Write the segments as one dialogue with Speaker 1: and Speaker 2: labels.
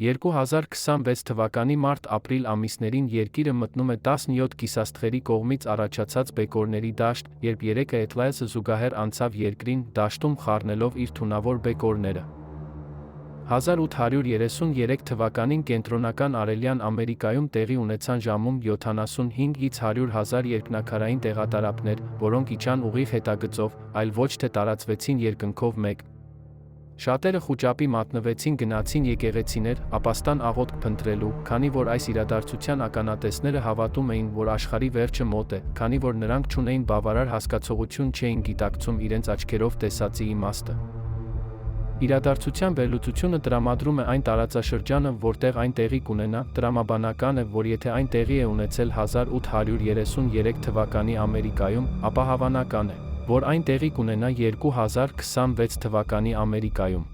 Speaker 1: 2026 թվականի մարտ-ապրիլ ամիսներին երկիրը մտնում է 17 կիսաստղերի կողմից առաջացած բեկորների դաշտ, երբ երեքը Էթլայասը զուգահեռ անցավ երկրին, դաշտում խառնելով իր թունավոր բեկորները։ 1833 թվականին Կենտրոնական Արևելյան Ամերիկայում տեղի ունեցան ժամում 75-ից 100,000 երկնաքարային տեղատարափներ, որոնք իջան ուղիղ հետագծով, այլ ոչ թե տարածվեցին երկնքով մեկ։ Շատերը խուճապի մատնվեցին, գնացին եկեղեցիներ, ապաստան աղոթք փնտրելու, քանի որ այս իրադարձության ականատեսները հավատում էին, որ աշխարհի վերջը մոտ է, քանի որ նրանք չունեին բավարար հասկացողություն, չէին գիտակցում իրենց աչքերով տեսածի իմաստը։ Իրադարձության վերլուծությունը տրամադրում է այն տարածաշրջանը, որտեղ այն տեղի կունենա, տրամաբանական է, որ եթե այն տեղի է ունեցել 1833 թվականի Ամերիկայում, ապա հավանական է, որ այն տեղի կունենա 2026 թվականի Ամերիկայում։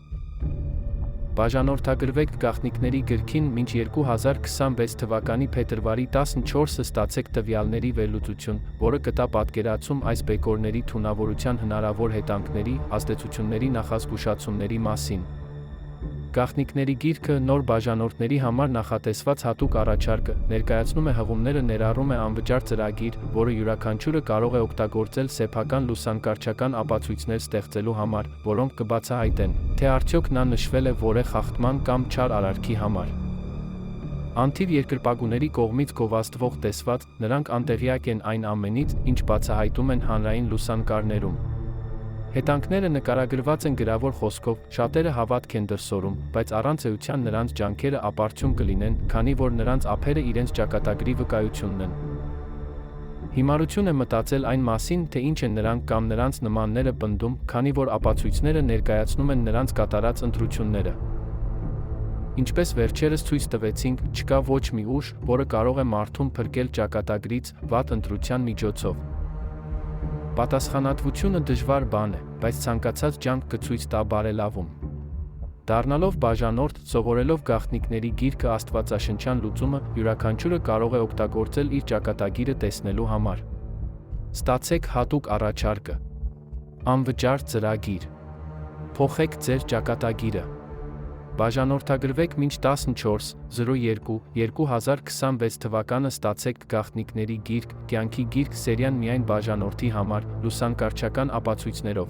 Speaker 1: Բաժանորդագրվեք գաղտնիքների գրքին մինչ 2026 թվականի փետրվարի 14-ը ստացեք տվյալների վերլուծություն, որը կտա պատկերացում այս բեկորների թունավորության հնարավոր հետևանքների, ազդեցությունների նախազգուշացումների մասին։ Գաղտնիքների գիրքը նոր բաժանորդների համար նախատեսված հատուկ առաջարկը ներկայացնում է հղումները, ներառում է անվճար ծրագիր, որը յուրաքանչյուրը կարող է օգտագործել սեփական լուսանկարչական ապացույցներ ստեղծելու համար, որոնք կբացահայտեն, թե արդյոք նա նշվել է որևէ խախտման կամ չար արարքի համար։ Անթիվ երկրպագուների կողմից գովազդվող տեսված, նրանք անտեղյակ են այն ամենից, ինչ բացահայտում են հանրային լուսանկարներում։ Հետանքները նկարագրված են գրավոր խոսքով, շատերը հավատք են դրսևորում, բայց առանց էության նրանց ջանքերը ապարդյուն կլինեն, քանի որ նրանց ափերը իրենց ճակատագրի վկայությունն են։ Հիմարություն է մտածել այն մասին, թե ինչ են նրանք կամ նրանց նմանները պնդում, քանի որ ապացույցները ներկայացնում են նրանց կատարած ընտրությունները։ Ինչպես վերջերս ցույց տվեցինք, չկա ոչ մի ուժ, որը կարող է մարդուն փրկել ճակատագրից, վատ ընտրության միջոցով։ Պատասխանատվությունը դժվար բան է, բայց ցանկացած ջանք կցույց տա բարելավում։ Դառնալով բաժանորդ, սովորելով գաղտնիքների գիրքը աստվածաշնչյան լուծումը, յուրաքանչյուրը կարող է օգտագործել իր ճակատագիրը տեսնելու համար։ Ստացեք հատուկ առաջարկը։ Անվճար ծրագիր։ Փոխեք ձեր ճակատագիրը։ Բաժանորդագրվեք մինչ 14/02/2026 թվականը ստացեք գաղտնիքների գիրք, կյանքի գիրք սերիան միայն բաժանորդի համար, լուսանկարչական ապացույցներով։